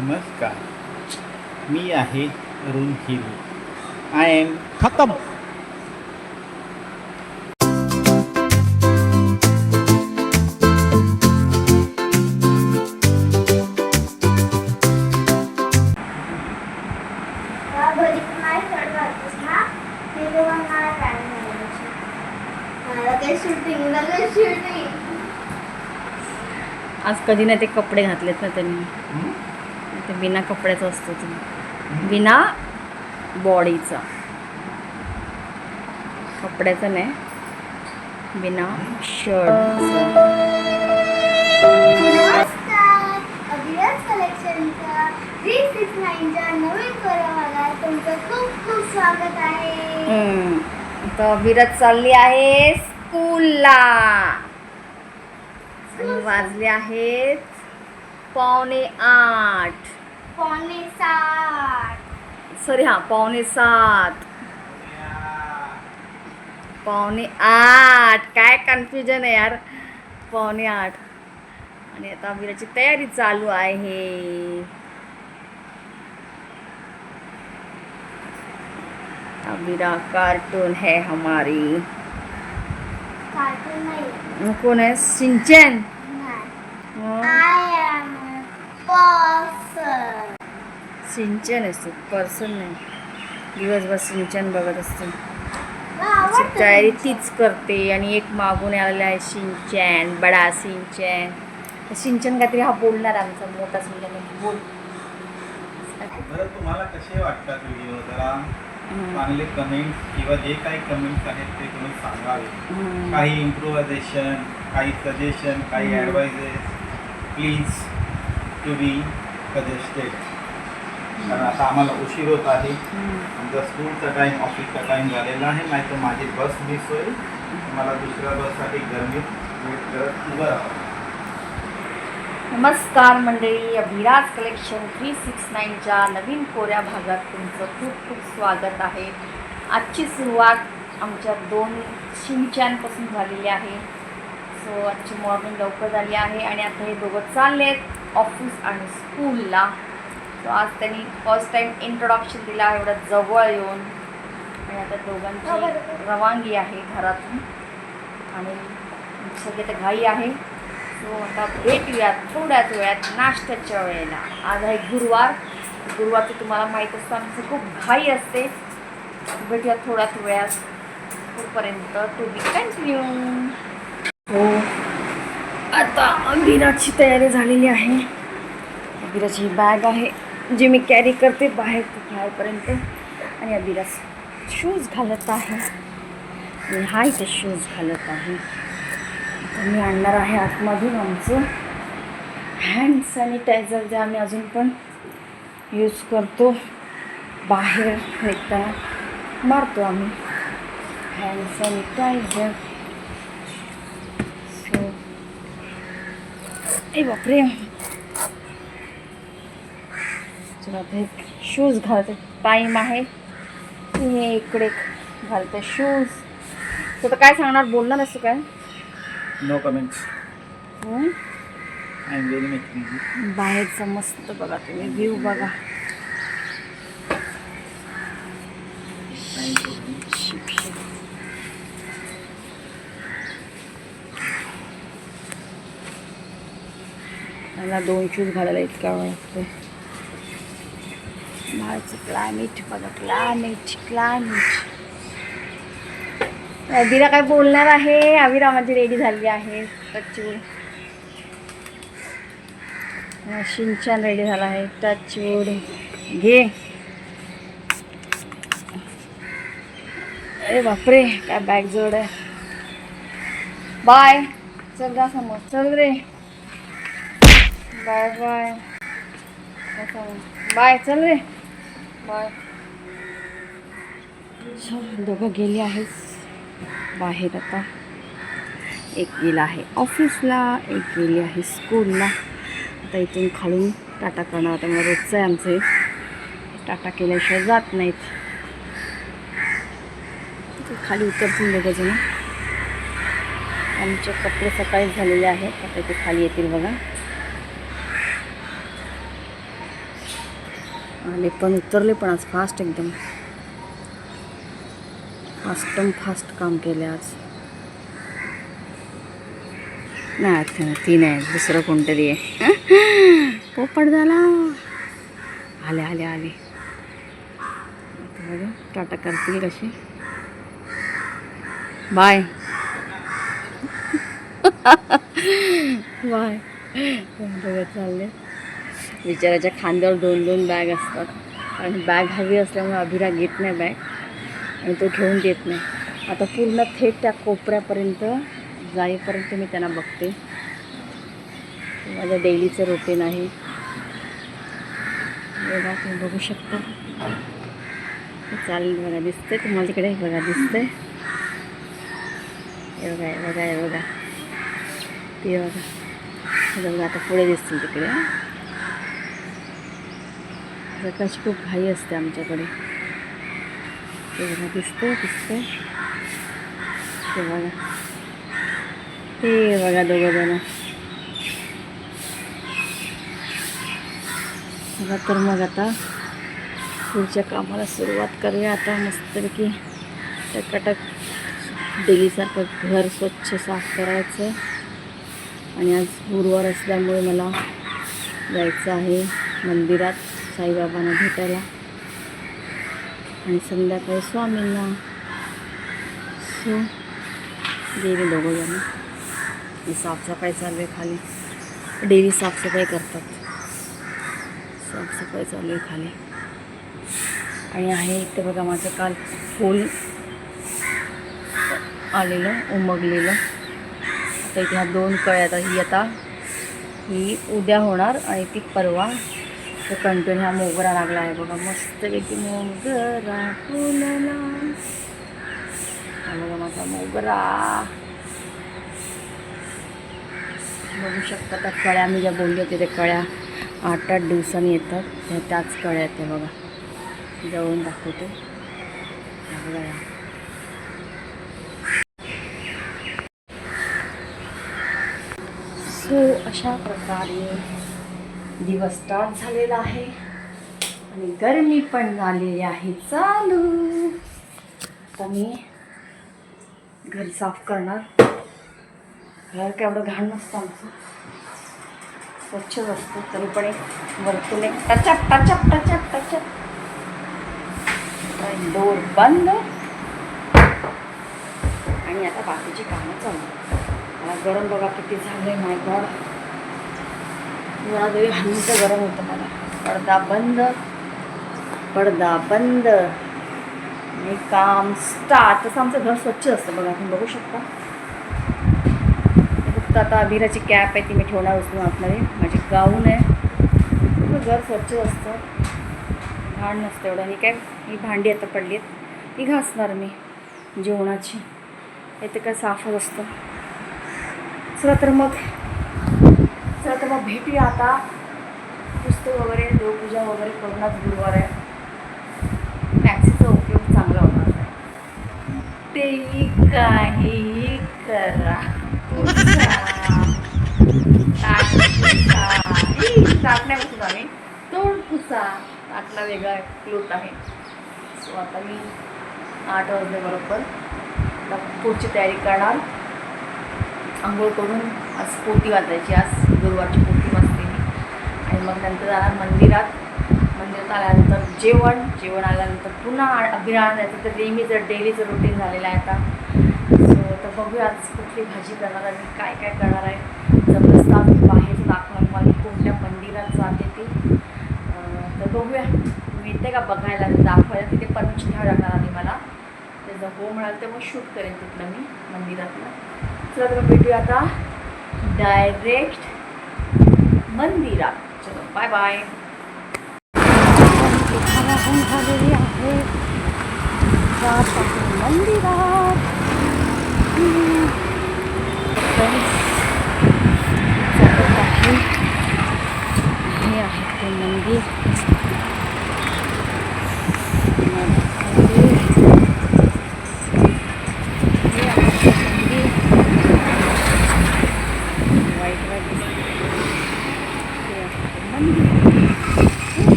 नमस्कार. मी आहे Arun Hiru. I am खत्म. आज कधी नाही ते कपडे घातलेत ना त्यांनी. ते बिना कपड्याचा असतो ते, बिना बॉडीचा, कपड्याचा नाही, बिना शर्टचा. नमस्कार, अभिराज कलेक्शनच्या 369च्या नवीन भागात तुमचं खूप खूप स्वागत आहे. तर विरत चालली आहे स्कूलला. आणि वाजले आहेत 7:45. पावणे 7. सॉरी, 7:45. 7:45. काय कन्फ्युजन आहे यार. 7:45. आणि आता विराची तयारी चालू आहे. अबीरा कार्टून है हमारी. कार्टून नाही. कौन है? सिंचन. I am person. सिंचन आहे, पर्सन नाही. दिवसभर सिंचन बघत असते. आवडतं तयारी तुमचं? तीच करते. आणि एक मागून आलेला आहे सिंचन, बडा सिंचन. सिंचन काहीतरी हा बोलणार आमचा मोठा सिंचन बोल. बरं, तुम्हाला कसे वाटतात व्हिडिओ? जरा चांगले कमेंट्स किंवा जे काही कमेंट्स आहेत ते तुम्ही सांगावे. काही इम्प्रोव्हायझेशन, काही सजेशन, काही ॲडवाइजेस प्लीज टू बी सजेस्टेड. कारण आता आम्हाला उशीर होत आहे. आमचा स्कूलचा टाईम, ऑफिसचा टाईम झालेला आहे. नाही तर माझी बस मिस होईल. मला दुसऱ्या बससाठी गरमीत वेट करत उभं राहावं. नमस्कार मंडळी, अभिराज कलेक्शन 369च्या नवीन कोऱ्या भागात तुमचं खूप खूप स्वागत आहे. आजची सुरुवात आमच्या 2 शिंच्यापासून झालेली आहे. सो आजची मॉर्निंग लवकर झाली आहे. आणि आता हे दोघं चाललेत ऑफिस आणि स्कूलला. सो आज त्यांनी फर्स्ट टाईम इंट्रोडक्शन दिला एवढं जवळ येऊन. आणि आता दोघांची रवानगी आहे घरातून. आणि सगळे तर घाई आहे. सो आता भेटूयात थोड्याच वेळात नाश्त्याच्या वेळेला. आज आहे गुरुवार. गुरुवारचं तुम्हाला माहीत असतं आमचं खूप घाई असते. भेटूयात थोड्याच वेळात. तोपर्यंत टू बी कंटिन्यू. हो, आता अभिराची तयारी झालेली आहे. अभिराची बॅग आहे जी मी कॅरी करते बाहेर बाहेरपर्यंत. आणि अभिराज शूज घालत आहे. आणि हा इथे शूज घालत आहे. मी आणणार आहे आतमधून आमचं हँड सॅनिटायझर, जे आम्ही अजून पण यूज करतो. बाहेर निघताना मारतो आम्ही हँड सॅनिटायझर. सो ए बापरे, चला आता शूज घालते. टाईम आहे. हे इकडे घालते शूज. तर आता काय सांगणार, बोलणार असं काय? No comments. I am very much busy. बाहेरचा मस्त बघा तुम्ही व्ह्यू बघा. मला 2 शूज घालायला इतका वेळ लागतो. बाहेरचं क्लायमेट बघा, क्लायमेट. अभिरा काय बोलणार आहे? अभिरा माझी रेडी झाली आहे. टचवूड. शिंचन रेडी झाला आहे. टचवूड घे. अरे बापरे, काय बॅग जोड आहे. बाय. चल जा समोर. चल रे. Bye bye. बाय. चल रे. बाय. चल, दोघं गेली आहेस बाहेर. आता एक गेला आहे ऑफिसला, एक गेली आहे स्कूलला. आता इथून खालून टाटा करणार. त्यामुळे रोजचं आहे आमचं. टाटा केल्याशिवाय जात नाहीत. खाली उतरतील दोघंजण. आमचे कपडे सकाळीच झालेले आहेत. आता ते खाली येतील बघा. आले पण उतरले पण आज फास्ट एकदम फास्ट काम केले आज. नाही ती नाही दुसरं कोणतरी आहे. पोपट झाला. आले आले आले. बघा टाटा करतील कशी. Bye bye. चालले बिचाराच्या खांद्यावर 2-2 बॅग असतात आणि बॅग हवी असल्यामुळे अभिराग घेत नाही बॅग आणि तो घेऊन देत नाही. आता पूर्ण थेट त्या कोपऱ्यापर्यंत जाईपर्यंत मी त्यांना बघते. माझं डेलीचं रुटीन आहे. बघा तुम्ही बघू शकता. चालेल बघा दिसते तुम्हाला तिकडे. बघा दिसते. हे बघा हे बघा हे बघा ते बघा. बघा आता पुढे दिसतील तिकडे. जगाची खूप घाई असते आमच्याकडे. ते बघा दिसते दिसते. ते बघा ते बघा दोघं जण. बघा तर मग आता पुढच्या कामाला सुरुवात करूया. आता मस्तपैकी टकाटक डेलीसारखं घर स्वच्छ साफ करायचं. आणि आज गुरुवार असल्यामुळे मला जायचं आहे मंदिरात साईबाबांना भेटायला आणि संध्याकाळी स्वामींना. सो गेले दोघं जण. ही साफसफाई चालू आहे खाली. डेली साफसफाई करतात. साफसफाई चालू आहे खाली. आणि आहे इथे बघा माझं काल फूल आलेलं उमगलेलं. आता इथे ह्या 2 कळ्या. ही उद्या होणार आणि ती परवा. तर कंटिन्यू हा मोगरा लागला आहे बघा मस्तपैकी. मोगरा फुलला. हा बघा माझा मोगरा. बघू शकता त्या कळ्या मी ज्या बोलली होते त्या कळ्या 8-8 दिवसांनी येतात. त्याच कळ्या आहेत बघा. जवळून दाखवते. बघा सो अशा प्रकारे दिवस स्टार्ट झालेला आहे आणि गरमी पण झालेली आहे चालू. आता मी घरी साफ करणार. घर केवढं घाण नसतं आमचं. स्वच्छच असतं तरी पण एक वरतून एक टचप टचप टचप टचप. डोर बंद आणि आता बाकीची कामं चालू. मला गरम बघा किती झालं आहे. माय गॉड मला तरी हंत गरम होतं मला. पडदा बंद पडदा बंद आणि काम स्टार्ट. तसं आमचं घर स्वच्छ असतं बघा तुम्ही बघू शकता. फक्त आता अभिराची कॅप आहे ती मी ठेवणार उचलून आतमध्ये. माझी गाऊन आहे. घर स्वच्छ असतं. घाण नसतं एवढं. ही भांडी आता पडली आहेत ही घासणार मी जेवणाची. हे तर काय साफच असतं. चला तर मग भेटूया आता. पुस्तक वगैरे देवपूजा वगैरे करूनच गुरुवार आहे. मॅक्सीचा उपयोग चांगला होणार आहे. ते काही करा. टाकण्यापासून आम्ही तोंड पुसा. ताटला वेगळा क्लोथ आहे. सो आता मी 8 वाजले बरोबर पुढची तयारी करणार. आंघोळ करून आज पोती वाजायची. आज गुरुवारची पोती वाजते मी. आणि मग नंतर जाणार मंदिरात. मंदिरात आल्यानंतर जेवण आल्यानंतर पुन्हा अभिराम जायचं. तर नेहमीचं डेलीचं रुटीन झालेलं आहे आता. सो तर बघूया आज कुठली भाजी करणार आहे मी काय काय करणार आहे. जबरदस्त बाहेर दाखवणार मला कोणत्या मंदिरात जाते ती. तर बघूया मी येते का बघायला दाखवायला. तिथे परमिशन घ्यावं लागणार आधी मला. ते जर हो म्हणाल तर मग शूट करेन तिथलं मी मंदिरातलं. चला तर भेटूया आता डायरेक्ट मंदिरात. चलो बाय बाय. झालेली आहे मंदिरात. हे आहे ते मंदिर.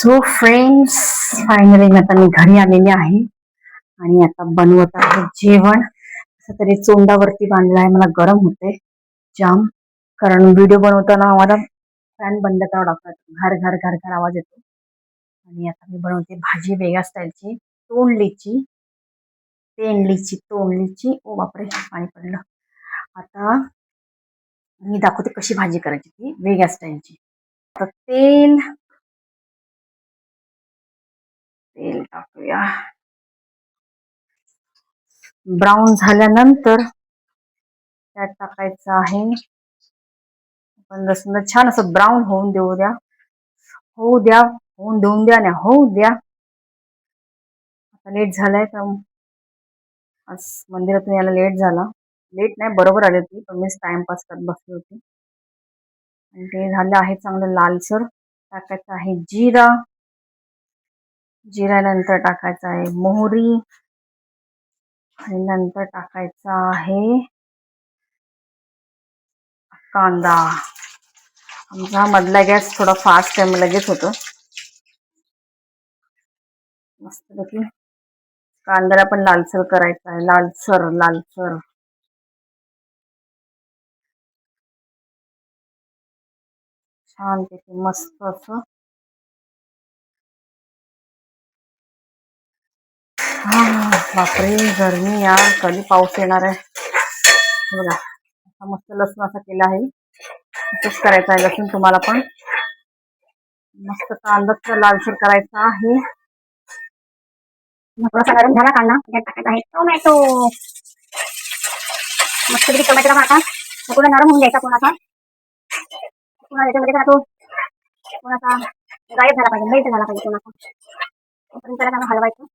सो फ्रेंड्स, फायनली आता मी घरी आलेले आहे आणि आता बनवत आहे जेवण. असं तरी चोंडावरती बांधलं आहे, मला गरम होते जाम, कारण व्हिडिओ बनवताना आम्हाला फॅन बंद करावा लागतात, घर घर घर घर आवाज येतो. आणि आता मी बनवते भाजी वेगळ्या स्टाईलची, तोंडलीची, तेंडलीची तोंडलीची. ओ बापरे, पाणी पडलं. आता मी दाखवते कशी भाजी करायची ती वेगळ्या स्टाईलची. आता तेल तेल टाकूया. ब्राऊन झाल्यानंतर त्यात टाकायचं आहे, पण लसूण छान असं ब्राऊन होऊन देऊ द्या, होऊ द्या, होऊन देऊन द्या ना, होऊ द्या. आता लेट झालाय तर आज मंदिरातून यायला लेट झाला. लेट नाही, बरोबर आली होती, पण मीच टाइमपास करत बसली होती. आणि ते झालं आहे चांगलं लालसर. टाकायचं आहे जिरा, जिऱ्यानंतर टाकायचं आहे मोहरी, आणि नंतर टाकायचा आहे कांदा. आमचा मधला गॅस थोडा फास्ट आहे, लगेच होतं. मस्तपैकी कांद्याला पण लालसर करायचा आहे, लालसर लालसर. छानपैकी मस्त असं. बापरे, गरमी यार, कधी पाऊस येणार आहे बघा. असा मस्त लसूण असा केला आहे, तसंच करायचं आहे लसूण तुम्हाला पण. मस्त कांदा लालसर करायचा आहे. थोडासा गरम झाला कांदा, त्यात टाकायचा आहे टोमॅटो. मस्त तरी टोमॅटोला टाका, पूर्ण नरम होऊन द्यायचा कोणाचा, पुन्हा त्याच्यामध्ये टाकतो कोणाचा गायब झाला पाहिजे, मेल्ट झाला पाहिजे कोणाचा. तोपर्यंत त्याला चांगलं हलवायचं.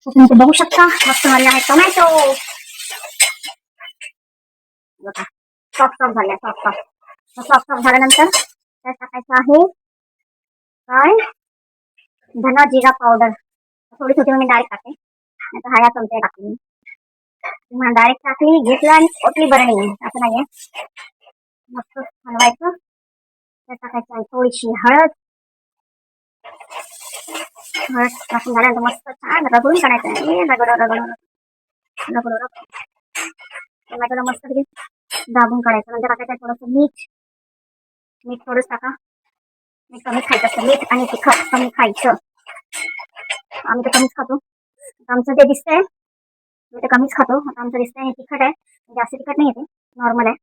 तुम्ही बघू शकता मस्त झाले आहे टोमॅटो. सॉफ्ट सॉफ्ट झाले, सॉफ्ट सॉफ्ट सॉफ्ट सॉफ्ट झाल्यानंतर त्यात टाकायचं आहे काय, धना जिरा पावडर. थोडी छोटी मी डायरेक्ट टाकते, आता हा या चमचे टाकते मी. तुम्हाला डायरेक्ट टाकली, घेतलं आणि ओतली बरं नाही, असं नाहीये. मस्त हलवायचं. त्यात टाकायचं आहे थोडीशी हळद. हळद टाकून झाल्यानंतर मस्त छान रगडून काढायचं आहे, रगड रगड रगड रगड. टोमॅटोला मस्त तरी दाबून काढायचं. नंतर टाकायचं आहे थोडंसं मीठ. मीठ थोडंच टाका, मीठ कमी खायचं असतं, मीठ आणि तिखट कमी खायचं. आम्ही तर कमीच खातो, आमचं जे दिसतंय मी तर कमीच खातो. आता आमचं दिसतंय तिखट आहे, जास्त तिखट नाही येते, नॉर्मल आहे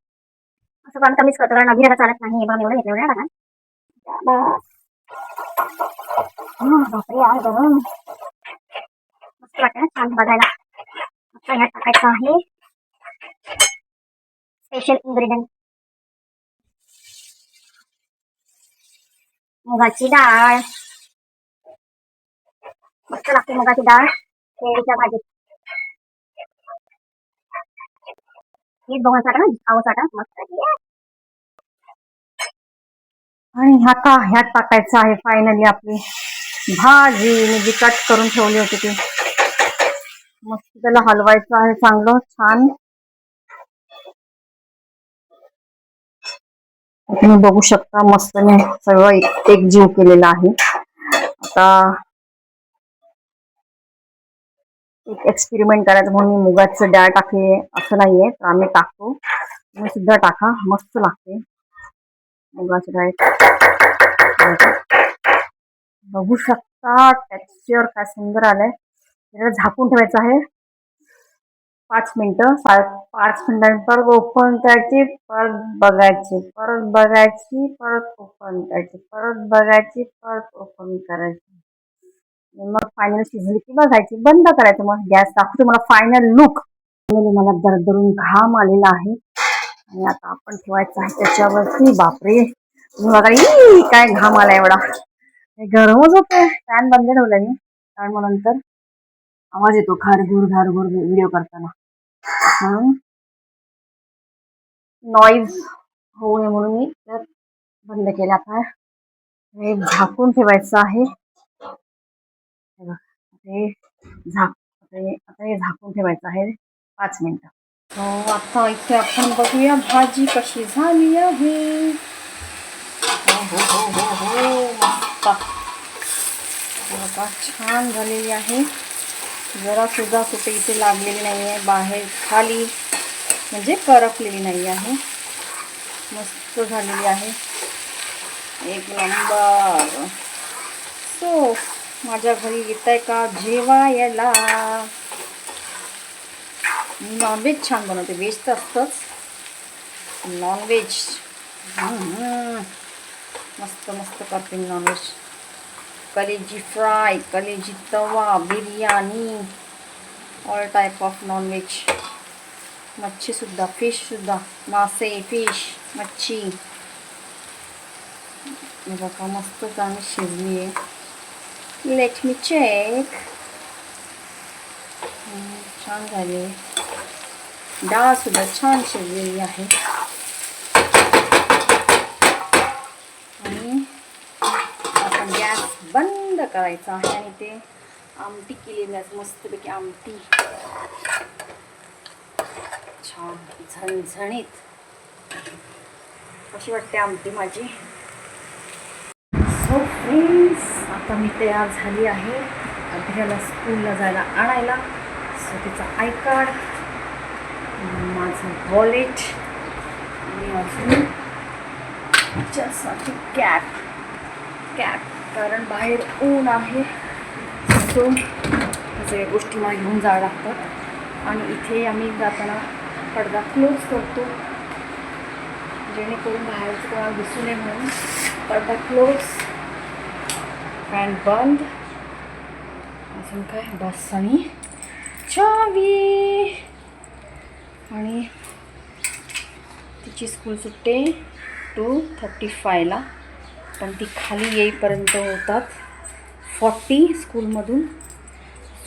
असं. पण कमीच खातो, कारण अभिराला चालत नाही. बघा एवढं घेतलं, एवढं टाका. बापरे यार, गरम मस्त वाटतं, छान बघायला. आता ह्यात टाकायचं आहे स्पेशल इन्ग्रेडियंट, मुगाची डाळ. मस्त लागते मुगाची डाळ केळीच्या भाजीत. हेच बघण्यासाठी ना, खावसाठी मस्त. आणि आता ह्यात टाकायचं आहे फायनली आपली भाजी, मी जी कट करून ठेवली होती ती. मस्त त्याला हलवायचं आहे चांगलं छान. तुम्ही बघू शकता मस्त मी सगळं एक जीव केलेला आहे. आता एक एक्सपेरिमेंट करायचं म्हणून मी मुगाचं डाळ टाकली असं नाहीये, तर आम्ही टाकतो, तुम्ही सुद्धा टाका, मस्त लागते मुगाची डाळ. बघू शकता टेक्स्चर काय सुंदर आलंय. त्याला झाकून ठेवायचं आहे 5 मिनिटं. 5 मिनिटांनंतर ओपन करायची, परत बघायची, परत बघायची, परत ओपन करायची, परत बघायची, परत ओपन करायची. मग फायनल शिजली की बघायची, बंद करायचं. मग गॅस दाखवते मला फायनल लुक. मला दरदरून घाम आलेला आहे आणि आता आपण ठेवायचं आहे त्याच्यावरती. बापरे, बघा काय घाम आला एवढा, गरमच होते. फॅन बंद ठेवलाय मी, कारण मग नंतर आवाज येतो घारघूर घारघूर व्हिडिओ करताना, नॉईज होऊ नये म्हणून मी तर बंद केला. आता हे झाकून ठेवायचं आहे, आता हे झाकून ठेवायचं आहे 5 मिनिटं. हो, आता इथे आपण बघूया भाजी कशी झाली आहे. हो हो हो हो हो, मस्त. बघा छान झालेली आहे. जरा सुद्धा कुठे इथे लागलेली नाही आहे, बाहेर खाली म्हणजे करपलेली नाही आहे. मस्त झालेली आहे, एक नंबर. सो माझ्या घरी येत आहे का जेवायला? मी नॉनव्हेज छान बनवते, व्हेज तर असतंच, नॉनव्हेज मस्त मस्त करते मी नॉनव्हेज. कलेजी फ्राय, कलेजी तवा, biryani, all type of nonveg. मच्छीसुद्धा, फिशसुद्धा, मासे, फिश, मच्छी. बघा मस्त चांगली शिजली आहे. Let me check. छान झाली. डाळसुद्धा छान शिजलेली आहे. आणि आपण गॅस बंद करायचा आहे आणि ते आमटी केलेली आहे, मस्तपैकी आमटी छान झणझणीत. कशी वाटते आमटी माझी? सो फ्रेंड्स, आता मी तयार झाली आहे अभिराला स्कूलला जायला आणायला. सो तिचा आय कार्ड, माझं वॉलेट आणि अजून तिच्यासाठी कॅप, कारण बाहेर ऊन आहे. सो सगळ्या गोष्टी मला घेऊन जावं लागतात. आणि इथे आम्ही जाताना पडदा क्लोज करतो, जेणेकरून बाहेरचं कोणाला दिसू नये म्हणून. पडदा क्लोज, फॅन बंद. अजून काय, बस आणि चावी. आणि तिची स्कूल सुटते 2:35ला, पण ती खाली येईपर्यंत होतात 40 स्कूलमधून.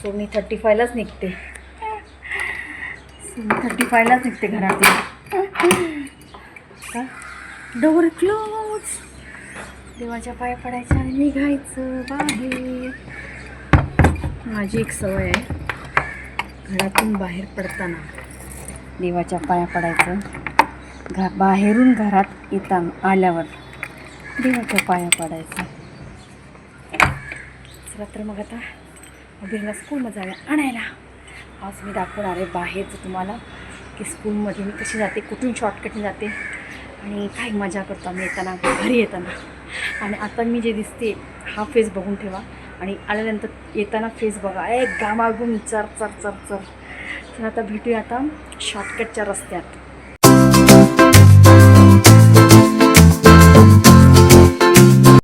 सो मी 35लाच निघते. घरातून. Door close. देवाच्या पाया पडायच्या आणि निघायचं बाहेर. माझी एक सवय आहे, घरातून बाहेर पडताना देवाच्या पाया पडायचं. बाहेरून घरात येताना आल्यावर देवाच्या पाया पडायचं. चला तर मग आता अभिरला स्कूलमध्ये जायला आणायला. आज मी दाखवणार आहे बाहेरचं तुम्हाला, की स्कूलमध्ये मी कशी जाते, कुठून शॉर्टकटने जाते आणि काय मजा करतो आम्ही येताना, घरी येताना. आणि आता मी जे दिसते हा फेस बघून ठेवा, आणि आल्यानंतर येताना फेस बघा, एक घामाघूम चर चर चर चर. तर आता भेटूया आता शॉर्टकटच्या रस्त्यात.